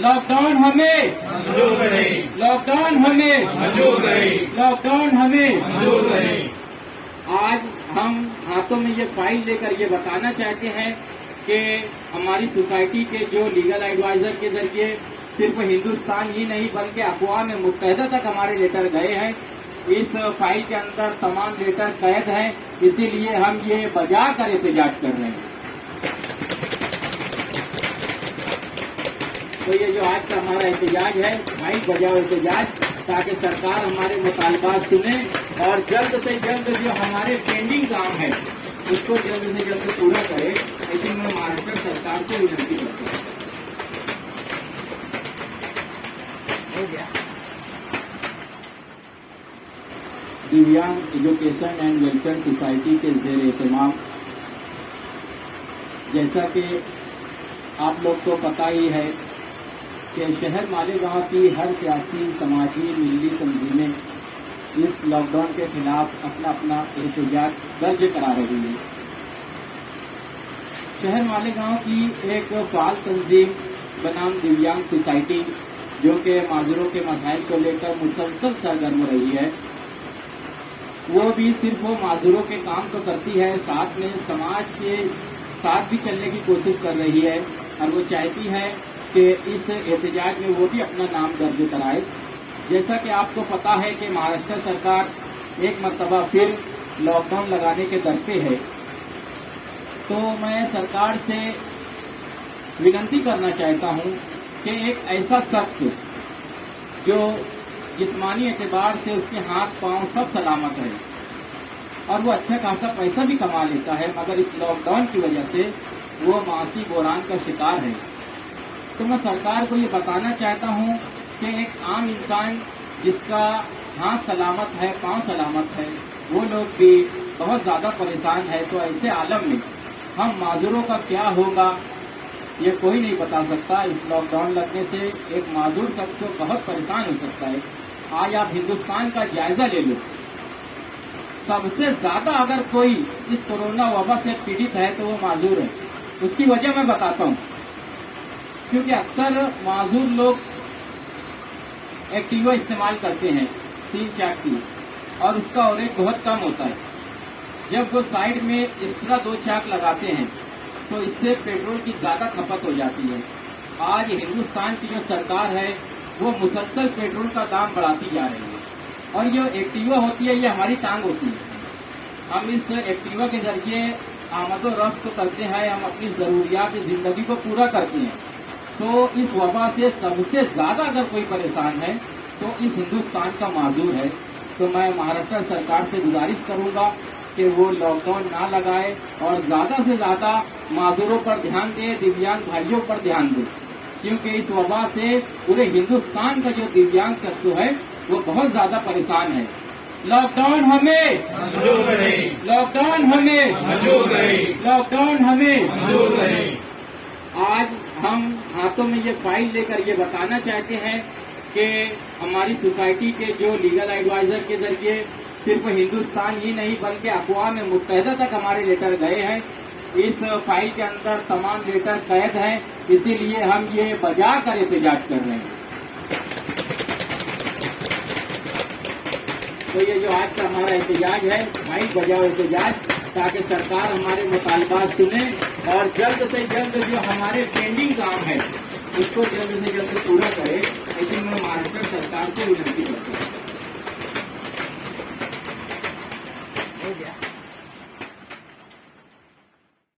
Lockdown हमें मंजूर नहीं, लॉकडाउन हमें मंजूर नहीं, लॉकडाउन हमें मंजूर नहीं। आज हम हाथों में ये फाइल लेकर ये बताना चाहते हैं कि हमारी सोसाइटी के जो लीगल एडवाइजर के जरिए सिर्फ हिंदुस्तान ही नहीं बल्कि अक़वाम मुत्तहिदा तक हमारे लेटर गए हैं। इस फाइल के अंदर तमाम लेटर कैद हैं, इसीलिए हम ये बजा कर एहतजाज कर रहे हैं। तो ये जो आज का हमारा एहतजाज है, भाई बजाओ एहतजाज, ताकि सरकार हमारे मुतालबात सुने और जल्द से जल्द जो हमारे पेंडिंग काम है उसको जल्द से जल्द पूरा करे। ऐसे मैं महाराष्ट्र सरकार को विनती करता हूँ। दिव्यांग एजुकेशन एंड वेलफेयर सोसाइटी के ज़ेर एहतमाम, जैसा कि आप लोग को पता ही है कि शहर मालेगांव की हर सियासी समाजी मिली तंजीमें इस लॉकडाउन के खिलाफ अपना अपना एहतजाज दर्ज करा रही है। शहर मालेगांव की एक फाल तंजीम बनाम दिव्यांग सोसाइटी, जो कि माजूरों के मसाइल को लेकर मुसलसल सरगर्म रही है, वो भी सिर्फ वो माजूरों के काम तो करती है, साथ में समाज के साथ भी चलने की कोशिश कर रही है और वो चाहती है कि इस एहतजाज में वो भी अपना नाम दर्ज कराए। जैसा कि आपको पता है कि महाराष्ट्र सरकार एक मर्तबा फिर लॉकडाउन लगाने के दर पे है, तो मैं सरकार से विनती करना चाहता हूं कि एक ऐसा शख्स जो जिस्मानी एतबार से उसके हाथ पांव सब सलामत है और वो अच्छा खासा पैसा भी कमा लेता है, मगर इस लॉकडाउन की वजह से वो मासी बोरान का शिकार है, तो मैं सरकार को ये बताना चाहता हूँ कि एक आम इंसान जिसका हाथ सलामत है, पांव सलामत है, वो लोग भी बहुत ज़्यादा परेशान है। तो ऐसे आलम में हम माजूरों का क्या होगा ये कोई नहीं बता सकता। इस लॉकडाउन लगने से एक माजूर शख्स बहुत परेशान हो सकता है। आज आप हिंदुस्तान का जायजा ले लो, सबसे ज्यादा अगर कोई इस कोरोना वबा से पीड़ित है तो वो माजूर है। उसकी वजह मैं बताता हूँ, क्योंकि अक्सर माजूर लोग एक्टिवा इस्तेमाल करते हैं 3 चाक की, और उसका औरेज बहुत कम होता है। जब वो साइड में एक्स्ट्रा 2 चाक लगाते हैं तो इससे पेट्रोल की ज्यादा खपत हो जाती है। आज हिंदुस्तान की जो सरकार है वो मुसलसल पेट्रोल का दाम बढ़ाती जा रही है, और ये एक्टिवा होती है, ये हमारी टांग होती है। हम इस एक्टिवा के जरिए आमदो रफ्त करते हैं, हम अपनी जरूरियात जिंदगी को पूरा करते हैं। तो इस वबा से सबसे ज्यादा अगर कोई परेशान है तो इस हिंदुस्तान का माजूर है। तो मैं महाराष्ट्र सरकार से गुजारिश करूंगा कि वो लॉकडाउन ना लगाए और ज्यादा से ज्यादा माजूरों पर ध्यान दे, दिव्यांग भाइयों पर ध्यान दे, क्योंकि इस वबा से पूरे हिंदुस्तान का जो दिव्यांग शख्स है वो बहुत ज्यादा परेशान है। लॉकडाउन हमें मंजूर नहीं, लॉकडाउन हमें मंजूर नहीं, लॉकडाउन हमें मंजूर नहीं। आज हम हाथों में ये फाइल लेकर ये बताना चाहते हैं कि हमारी सोसाइटी के जो लीगल एडवाइजर के जरिए सिर्फ हिंदुस्तान ही नहीं बल्कि अक़वाम मुत्तहिदा तक हमारे लेटर गए हैं। इस फाइल के अंदर तमाम लेटर कैद हैं, इसीलिए हम ये बजा कर एहतजाज कर रहे हैं। तो ये जो आज का हमारा एहतजाज है, भाई बजाओ एहतजाज, ताकि सरकार हमारे मुतालबात सुने और जल्द से जल्द जो हमारे पेंडिंग काम है उसको जल्द से जल्द पूरा करे। ऐसे मैं महाराष्ट्र सरकार को विनती करता हूँ।